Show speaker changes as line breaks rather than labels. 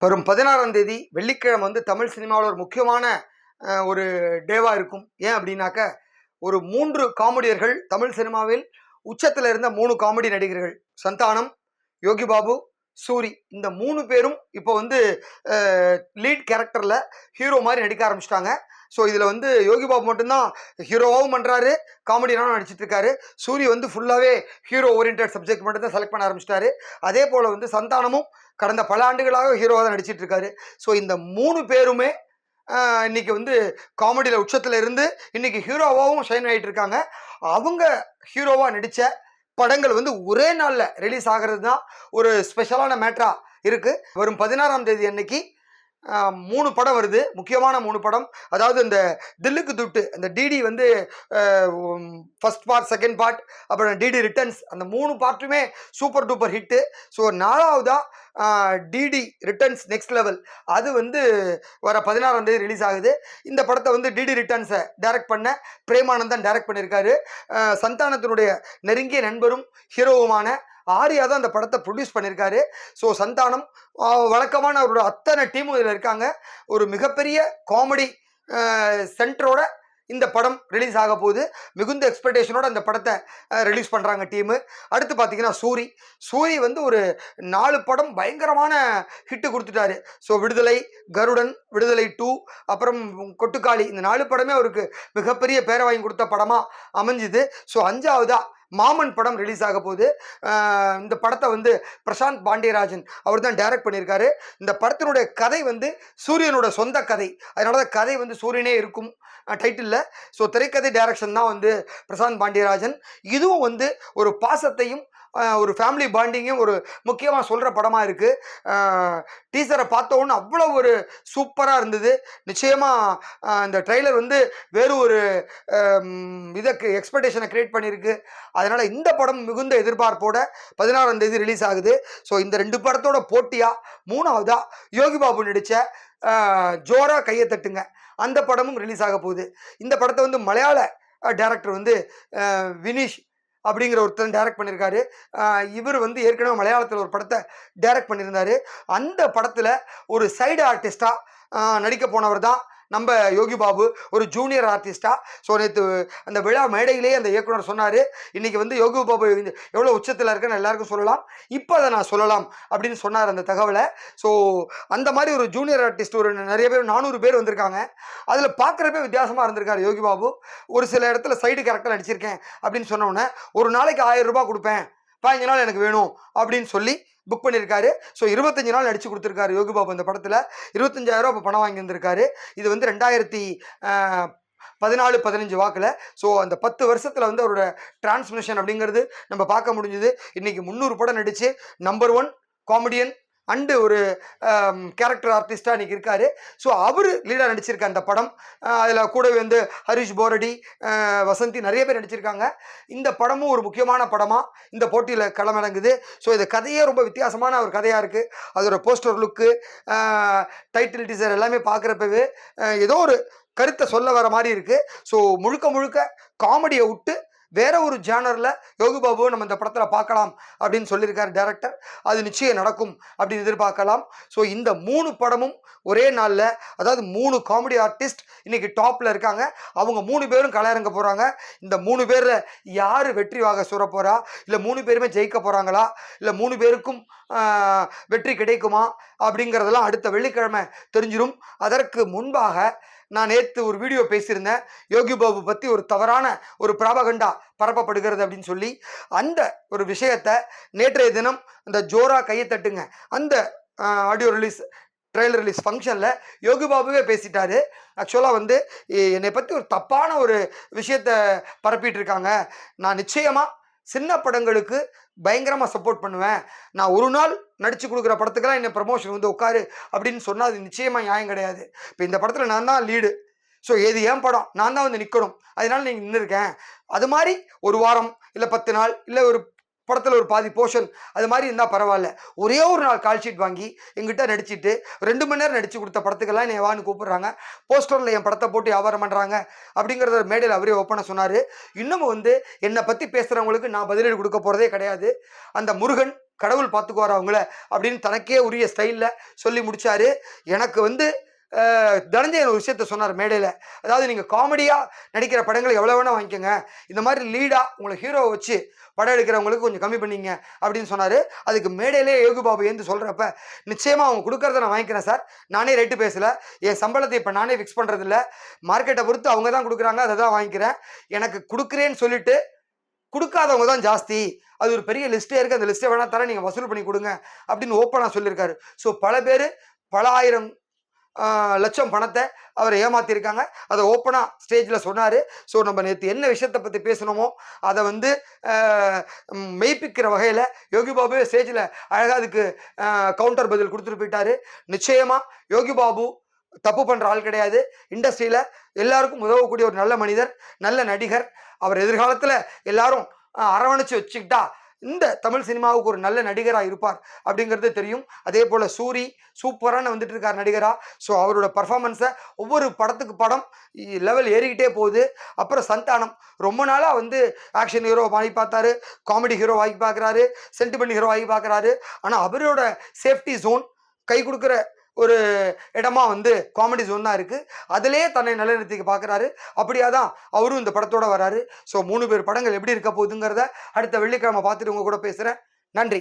வரும் 16ஆம் தேதி வெள்ளிக்கிழமை வந்து தமிழ் சினிமாவில் ஒரு முக்கியமான ஒரு டேவா இருக்கும். ஏன் அப்படின்னாக்க, ஒரு 3 காமெடியர்கள் தமிழ் சினிமாவில் உச்சத்தில் இருந்த 3 காமெடி நடிகர்கள் சந்தானம், யோகி பாபு, சூரி. இந்த 3 பேரும் இப்போ வந்து லீட் கேரக்டர்ல ஹீரோ மாதிரி நடிக்க ஆரம்பிச்சிட்டாங்க. ஸோ இதில் வந்து யோகி பாபு மட்டும்தான் ஹீரோவாகவும் பண்ணுறாரு, காமெடியாகவும் நடிச்சிட்டு இருக்காரு. சூரி வந்து ஃபுல்லாகவே ஹீரோ ஓரியன்ட் சப்ஜெக்ட் மட்டும் தான் செலக்ட் பண்ண ஆரம்பிச்சிட்டாரு. அதே போல் வந்து சந்தானமும் கடந்த பல ஆண்டுகளாக ஹீரோவாக தான் நடிச்சிட்டு இருக்காரு. ஸோ இந்த 3 பேருமே இன்னைக்கு வந்து காமெடியில் உச்சத்தில் இருந்து இன்னைக்கு ஹீரோவாகவும் ஷைன் ஆகிட்டு இருக்காங்க. அவங்க ஹீரோவாக நடித்த படங்கள் வந்து ஒரே நாளில் ரிலீஸ் ஆகிறது தான் ஒரு ஸ்பெஷலான மேட்டரா இருக்கு. வரும் 16ஆம் தேதி அன்னைக்கு 3 படம் வருது, முக்கியமான 3 படம். அதாவது இந்த தில்லுக்கு துட்டு, அந்த டிடி வந்து ஃபர்ஸ்ட் பார்ட், செகண்ட் பார்ட், அப்புறம் டிடி ரிட்டர்ன்ஸ், அந்த 3 பார்ட்டுமே சூப்பர் டூப்பர் ஹிட்டு. ஸோ 4வதா டிடி ரிட்டர்ன்ஸ் நெக்ஸ்ட் லெவல், அது வந்து வர 16ஆம் தேதி ரிலீஸ் ஆகுது. இந்த படத்தை வந்து டிடி ரிட்டர்ன்ஸை டைரக்ட் பண்ண பிரேமானந்தன் டைரக்ட் பண்ணியிருக்காரு. சந்தானத்தினுடைய நெருங்கிய நண்பரும் ஹீரோவுமான ஆர்யா தான் அந்த படத்தை ப்ரொடியூஸ் பண்ணியிருக்காரு. ஸோ சந்தானம் வழக்கமான அவரோட அத்தனை டீமும் இதில் இருக்காங்க. ஒரு மிகப்பெரிய காமெடி சென்டரோட இந்த படம் ரிலீஸ் ஆக போகுது. மிகுந்த எக்ஸ்பெக்டேஷனோட அந்த படத்தை ரிலீஸ் பண்ணுறாங்க டீமு. அடுத்து பார்த்தீங்கன்னா சூரி வந்து ஒரு 4 படம் பயங்கரமான ஹிட்டு கொடுத்துட்டாரு. ஸோ விடுதலை, கருடன், விடுதலை 2, அப்புறம் கொட்டுக்காளி, இந்த 4 படமே அவருக்கு மிகப்பெரிய பேரை வாங்கி கொடுத்த படமாக அமைஞ்சுது. ஸோ 5வதா மாமன் படம் ரிலீஸ் ஆக போகுது. இந்த படத்தை வந்து பிரசாந்த் பாண்டியராஜன் அவர் தான் டைரக்ட் பண்ணியிருக்காரு. இந்த படத்தினுடைய கதை வந்து சூரியனோட சொந்த கதை, அதனால தான் கதை வந்து சூரியனே இருக்கும் டைட்டிலில். ஸோ திரைக்கதை டைரக்ஷன் தான் வந்து பிரசாந்த் பாண்டியராஜன். இதுவும் வந்து ஒரு பாசத்தையும் ஒரு ஃபேமிலி பாண்டிங்கும் ஒரு முக்கியமாக சொல்கிற படமாக இருக்குது. டீசரை பார்த்தோன்னு அவ்வளோ ஒரு சூப்பராக இருந்தது. நிச்சயமாக இந்த ட்ரெய்லர் வந்து வேறு ஒரு இதுக்கு எக்ஸ்பெக்டேஷனை க்ரியேட் பண்ணியிருக்கு. அதனால் இந்த படம் மிகுந்த எதிர்பார்ப்போட 16ஆம் தேதி ரிலீஸ் ஆகுது. ஸோ இந்த 2 படத்தோட போட்டியாக 3வதா யோகி பாபு நடித்த ஜோரா கையை தட்டுங்க, அந்த படமும் ரிலீஸ் ஆக போகுது. இந்த படத்தை வந்து மலையாள டைரக்டர் வந்து வினிஷ் அப்படிங்கிற ஒருத்தர் டைரக்ட் பண்ணியிருக்காரு. இவர் வந்து ஏற்கனவே மலையாளத்தில் ஒரு படத்தை டைரக்ட் பண்ணியிருந்தார். அந்த படத்தில் ஒரு சைடு ஆர்டிஸ்டாக நடிக்க போனவர் தான் நம்ம யோகி பாபு, ஒரு ஜூனியர் ஆர்டிஸ்டா. ஸோ நேற்று அந்த விழா மேடையிலேயே அந்த இயக்குனர் சொன்னார், இன்றைக்கி வந்து யோகி பாபு எவ்வளோ உச்சத்தில் இருக்குன்னு எல்லாருக்கும் சொல்லலாம், இப்போ அதை நான் சொல்லலாம் அப்படின்னு சொன்னார் அந்த தகவலை. ஸோ அந்த மாதிரி ஒரு ஜூனியர் ஆர்டிஸ்ட் ஒரு நிறைய பேர் 400 பேர் வந்திருக்காங்க. அதில் பார்க்குறப்பே வித்தியாசமாக இருந்திருக்காரு யோகி பாபு. ஒரு சில இடத்துல சைடு கேரக்டர் நடிச்சிருக்கேன் அப்படின்னு சொன்னோன்னே, ஒரு நாளைக்கு 1000 ரூபாய் கொடுப்பேன், 15 நாள் எனக்கு வேணும் அப்படின்னு சொல்லி புக் பண்ணியிருக்காரு. ஸோ 25 நாள் நடிச்சு கொடுத்துருக்காரு யோகி பாபு அந்த படத்தில். 25,000 ரூபா பணம் வாங்கி வந்திருக்காரு. இது வந்து 2014-15 வாக்கில். ஸோ அந்த 10 வருஷத்தில் வந்து அவரோட டிரான்ஸ்மிஷன் அப்படிங்கிறது நம்ம பார்க்க முடிஞ்சுது. இன்றைக்கி 300 படம் நடித்து நம்பர் 1 காமெடியன் அண்டு ஒரு கேரக்டர் ஆர்டிஸ்டாக இன்றைக்கி இருக்கார். ஸோ அவர் லீடாக நடிச்சிருக்க அந்த படம், அதில் கூடவே வந்து ஹரிஷ் போரடி, வசந்தி, நிறைய பேர் நடிச்சிருக்காங்க. இந்த படமும் ஒரு முக்கியமான படமாக இந்த போட்டியில் களமிறங்குது. ஸோ இந்த கதையே ரொம்ப வித்தியாசமான ஒரு கதையாக இருக்குது. அதோட போஸ்டர் லுக்கு, டைட்டில் டீசர் எல்லாமே பார்க்குறப்பவே ஏதோ ஒரு கருத்தை சொல்ல வர மாதிரி இருக்குது. ஸோ முழுக்க காமெடியை விட்டு வேற ஒரு ஜானரில் யோகி பாபுவை நம்ம இந்த படத்தில் பார்க்கலாம் அப்படின்னு சொல்லியிருக்காரு டைரக்டர். அது நிச்சயம் நடக்கும் அப்படின்னு எதிர்பார்க்கலாம். ஸோ இந்த 3 படமும் ஒரே நாளில், அதாவது 3 காமெடி ஆர்டிஸ்ட் இன்னைக்கு டாப்பில் இருக்காங்க. அவங்க 3 பேரும் களமிறங்க போகிறாங்க. இந்த 3 பேரில் யார் வெற்றி வாக சூற போகிறா, இல்லை 3 பேருமே ஜெயிக்க போகிறாங்களா, இல்லை 3 பேருக்கும் வெற்றி கிடைக்குமா அப்படிங்கிறதெல்லாம் அடுத்த வெள்ளிக்கிழமை தெரிஞ்சிடும். அதற்கு முன்பாக நான் நேற்று ஒரு வீடியோ பேசியிருந்தேன், யோகி பாபு பற்றி ஒரு தவறான ஒரு ப்ராபகண்டா பரப்பப்படுகிறது அப்படின்னு சொல்லி. அந்த ஒரு விஷயத்தை நேற்றைய தினம் அந்த ஜோரா கையை தட்டுங்க அந்த ஆடியோ ரிலீஸ் ட்ரெய்லர் ரிலீஸ் ஃபங்க்ஷனில் யோகி பாபுவே பேசிட்டாரு. ஆக்சுவலாக வந்து என்னை பற்றி ஒரு தப்பான ஒரு விஷயத்தை பரப்பிட்டு இருக்காங்க. நான் நிச்சயமாக சின்ன படங்களுக்கு பயங்கரமாக சப்போர்ட் பண்ணுவேன். நான் ஒரு நாள் நடித்து கொடுக்குற படத்துக்கெல்லாம் என்ன ப்ரமோஷன் வந்து உட்காரு அப்படின்னு சொன்னால் அது நிச்சயமாக நியாயம் கிடையாது. இப்போ இந்த படத்தில் நான் தான் லீடு. ஸோ இது ஏன் படம், நான் தான் வந்து நிற்கணும், அதனால நீங்கள் நின்றுருக்கேன். அது மாதிரி ஒரு வாரம் இல்லை 10 நாள் இல்லை ஒரு படத்தில் ஒரு பாதி போர்ஷன் அது மாதிரி இருந்தால் பரவாயில்ல. ஒரே ஒரு நாள் கால் ஷீட் வாங்கி எங்கிட்ட நடிச்சிட்டு 2 மணி நேரம் நடிச்சு கொடுத்த படத்துக்கெல்லாம் என்னை வான்னு கூப்பிடுறாங்க. போஸ்டரில் என் படத்தை போட்டு வியாபாரம் பண்ணுறாங்க அப்படிங்கிறத மேடையில் அவரே ஓப்பனாக சொன்னார். இன்னமும் வந்து என்னை பற்றி பேசுகிறவங்களுக்கு நான் பதிலடி கொடுக்க போகிறதே கிடையாது. அந்த முருகன் கடவுள் பார்த்துக்குவார் அவங்கள அப்படின்னு தனக்கே உரிய ஸ்டைலில் சொல்லி முடிச்சாரு. எனக்கு வந்து தனஞ்சயன் ஒரு விஷயத்த சொன்னார் மேடையில். அதாவது நீங்கள் காமெடியாக நடிக்கிற படங்களை எவ்வளோ வேணால் வாங்கிக்கோங்க, இந்த மாதிரி லீடாக உங்களை ஹீரோவை வச்சு படம் எடுக்கிறவங்களுக்கு கொஞ்சம் கம்மி பண்ணிங்க அப்படின்னு சொன்னார். அதுக்கு மேடையிலே யோகி பாபு ஏந்து சொல்கிறப்ப நிச்சயமாக அவங்க கொடுக்குறத நான் வாங்கிக்கிறேன் சார், நானே ரேட்டு பேசலை, என் சம்பளத்தை இப்போ நானே ஃபிக்ஸ் பண்ணுறதில்ல, மார்க்கெட்டை பொறுத்து அவங்க தான் கொடுக்குறாங்க, அதை தான் வாங்கிக்கிறேன், எனக்கு கொடுக்குறேன்னு சொல்லிட்டு கொடுக்காதவங்க தான் ஜாஸ்தி, அது ஒரு பெரிய லிஸ்ட்டே இருக்குது, அந்த லிஸ்ட்டை வேணா தர நீங்கள் வசூல் பண்ணி கொடுங்க அப்படின்னு ஓப்பனாக சொல்லியிருக்காரு. ஸோ பல பேர் பல ஆயிரம் லட்சம் பணத்தை அவரை ஏமாத்திருக்காங்க. அதை ஓப்பனாக ஸ்டேஜில் சொன்னார். ஸோ நம்ம நேற்று என்ன விஷயத்தை பற்றி பேசணுமோ அதை வந்து மெய்ப்பிக்கிற வகையில் யோகி பாபு ஸ்டேஜில் அழகாக அதுக்கு கவுண்டர் பதில் கொடுத்துட்டு போயிட்டாரு. நிச்சயமாக யோகி பாபு தப்பு பண்ணுற ஆள் கிடையாது. இண்டஸ்ட்ரியில் எல்லாருக்கும் உதவக்கூடிய ஒரு நல்ல மனிதர், நல்ல நடிகர். அவர் எதிர்காலத்தில் எல்லாரும் அரவணைச்சு வச்சுக்கிட்டா இந்த தமிழ் சினிமாவுக்கு ஒரு நல்ல நடிகராக இருப்பார் அப்படிங்கிறது தெரியும். அதே போல் சூரி சூப்பரான வந்துட்டு இருக்கார் நடிகராக. ஸோ அவரோட பர்ஃபார்மன்ஸை ஒவ்வொரு படத்துக்கு படம் லெவல் ஏறிக்கிட்டே போகுது. அப்புறம் சந்தானம் ரொம்ப நாளாக வந்து ஆக்ஷன் ஹீரோ வாங்கி பார்த்தாரு, காமெடி ஹீரோ வாங்கி பார்க்குறாரு, சென்டிமெண்ட் ஹீரோ வாங்கி பார்க்குறாரு. ஆனால் அவரோட சேஃப்டி ஜோன் கை கொடுக்குற ஒரு இடமா வந்து காமெடி ஜோன் தான் இருக்குது. அதிலே தன்னை நிலைநிறுத்திக்க பார்க்குறாரு. அப்படியா தான் அவரும் இந்த படத்தோட வராரு. ஸோ 3 பேர் படங்கள் எப்படி இருக்க போகுதுங்கிறத அடுத்த வெள்ளிக்கிழமை பார்த்துட்டு உங்க கூட பேசுகிறேன். நன்றி.